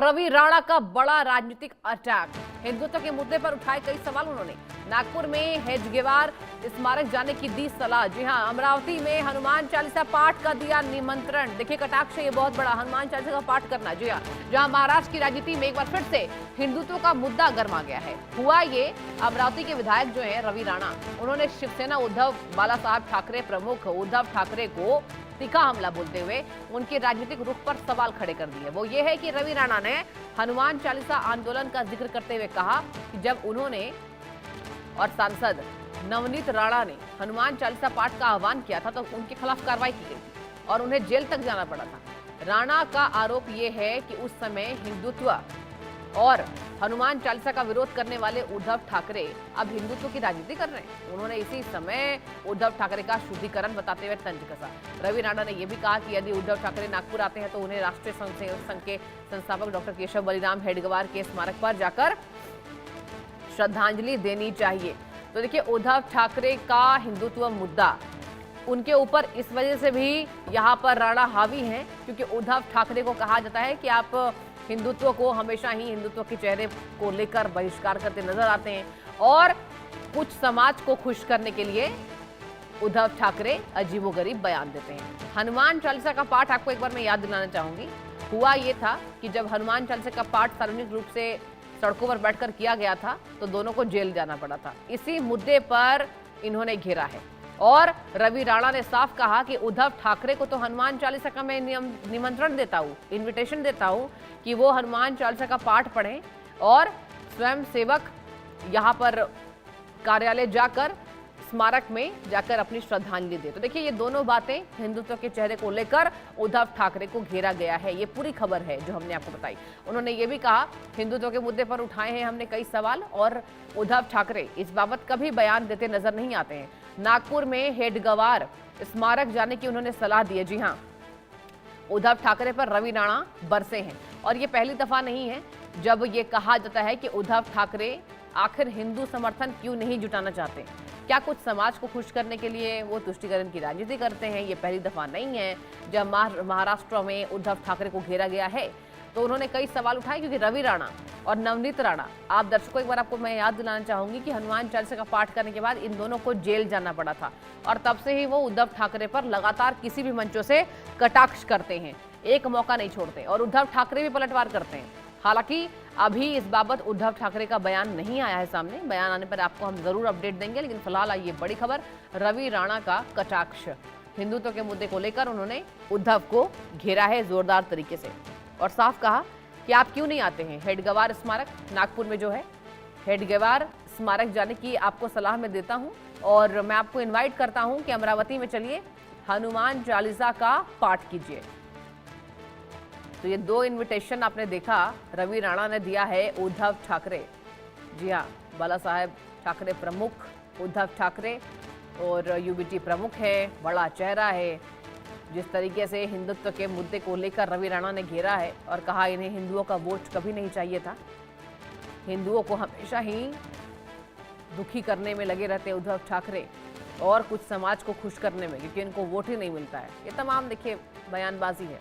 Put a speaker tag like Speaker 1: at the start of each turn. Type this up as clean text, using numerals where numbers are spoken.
Speaker 1: रवि राणा का बड़ा राजनीतिक अटैक। हिंदुत्व के मुद्दे पर उठाए कई सवाल उन्होंने। नागपुर में हेडगेवार स्मारक जाने की दी सलाह। जी हां, अमरावती में हनुमान चालीसा पाठ का दिया निमंत्रण। देखिए कटाक्ष ये बहुत बड़ा, हनुमान चालीसा का पाठ करना। जी हां, जहां महाराष्ट्र की राजनीति में एक बार फिर से हिंदुत्व का मुद्दा गर्मा गया है। हुआ ये, अमरावती के विधायक जो है रवि राणा, उन्होंने शिवसेना उद्धव बाला साहब ठाकरे प्रमुख उद्धव ठाकरे को तीखा हमला बोलते हुए उनके राजनीतिक रुख पर सवाल खड़े कर दिए। वो ये है कि रवि राणा ने हनुमान चालीसा आंदोलन का जिक्र करते हुए कहा कि जब उन्होंने और सांसद नवनीत राणा ने हनुमान चालीसा पाठ का आह्वान किया था तो उनके खिलाफ कार्रवाई की गई थी और उन्हें जेल तक जाना पड़ा था। राणा का आरोप यह है कि उस समय हिंदुत्व और हनुमान चालीसा का विरोध करने वाले उद्धव ठाकरे अब हिंदुत्व की राजनीति कर रहे हैं। उन्होंने इसी समय उद्धव ठाकरे का शुद्धिकरण बताते हुए तंज कसा। रवि राणा ने यह भी कहा कि यदि उद्धव ठाकरे नागपुर आते हैं तो उन्हें राष्ट्रीय स्वयंसेवक संघ के संस्थापक डॉक्टर केशव बलिराम हेडगेवार के स्मारक पर जाकर श्रद्धांजलि देनी चाहिए। तो देखिए, उद्धव ठाकरे का हिंदुत्व मुद्दा, उनके ऊपर इस वजह से भी यहाँ पर राणा हावी हैं क्योंकि उद्धव ठाकरे को कहा जाता है कि आप हिंदुत्व को हमेशा ही हिंदुत्व के चेहरे को लेकर बहिष्कार करते नजर आते हैं और कुछ समाज को खुश करने के लिए उद्धव ठाकरे अजीबोगरीब बयान देते हैं। हनुमान चालीसा का पाठ आपको एक बार मैं याद दिलाना चाहूंगी। हुआ ये था कि जब हनुमान चालीसा का पाठ सार्वजनिक रूप से सड़कों पर बैठकर किया गया था तो दोनों को जेल जाना पड़ा था। इसी मुद्दे पर इन्होंने घेरा है और रवि राणा ने साफ कहा कि उद्धव ठाकरे को तो हनुमान चालीसा का मैं निमंत्रण देता हूँ, इनविटेशन देता हूँ कि वो हनुमान चालीसा का पाठ पढ़ें और स्वयं सेवक यहाँ पर कार्यालय जाकर स्मारक में जाकर अपनी श्रद्धांजलि दे। तो देखिए, ये दोनों बातें हिंदुत्व के चेहरे को लेकर उद्धव ठाकरे को घेरा गया है। ये पूरी खबर है जो हमने आपको बताई। उन्होंने ये भी कहा हिंदुत्व के मुद्दे पर उठाए हैं हमने कई सवाल और उद्धव ठाकरे इस बाबत कभी बयान देते नजर नहीं आते हैं। नागपुर में हेडगेवार स्मारक जाने की उन्होंने सलाह दी है। जी हाँ, उद्धव ठाकरे पर रवि राणा बरसे हैं और ये पहली दफा नहीं है जब ये कहा जाता है कि उद्धव ठाकरे आखिर हिंदू समर्थन क्यों नहीं जुटाना चाहते। क्या कुछ समाज को खुश करने के लिए वो तुष्टीकरण की राजनीति करते हैं? ये पहली दफा नहीं है जब महाराष्ट्र में उद्धव ठाकरे को घेरा गया है। तो उन्होंने कई सवाल उठाए क्योंकि रवि राणा और नवनीत राणा, आप दर्शकों एक बार आपको मैं याद दिलाना चाहूंगी कि हनुमान चालीसा का पाठ करने के बाद इन दोनों को जेल जाना पड़ा था और तब से ही वो उद्धव ठाकरे पर लगातार किसी भी मंचों से कटाक्ष करते हैं, एक मौका नहीं छोड़ते और उद्धव ठाकरे भी पलटवार करते हैं। हालांकि अभी इस बाबत उद्धव ठाकरे का बयान नहीं आया है सामने। बयान आने पर आपको हम जरूर अपडेट देंगे, लेकिन फिलहाल ये बड़ी खबर, रवि राणा का कटाक्ष। हिंदुत्व के मुद्दे को लेकर उन्होंने उद्धव को घेरा है जोरदार तरीके से और साफ कहा कि आप क्यों नहीं आते हैं हेडगेवार स्मारक। नागपुर में जो है हेडगेवार स्मारक जाने की आपको सलाह मैं देता हूं और मैं आपको इनवाइट करता हूं कि अमरावती में चलिए, हनुमान चालीसा का पाठ कीजिए। तो ये दो इनविटेशन आपने देखा रवि राणा ने दिया है उद्धव ठाकरे। जी हाँ, बाला साहेब ठाकरे प्रमुख उद्धव ठाकरे और यूबीटी प्रमुख है, बड़ा चेहरा है। जिस तरीके से हिंदुत्व के मुद्दे को लेकर रवि राणा ने घेरा है और कहा इन्हें हिंदुओं का वोट कभी नहीं चाहिए था, हिंदुओं को हमेशा ही दुखी करने में लगे रहते उद्धव ठाकरे और कुछ समाज को खुश करने में, क्योंकि इनको वोट ही नहीं मिलता है। ये तमाम देखिए बयानबाजी है।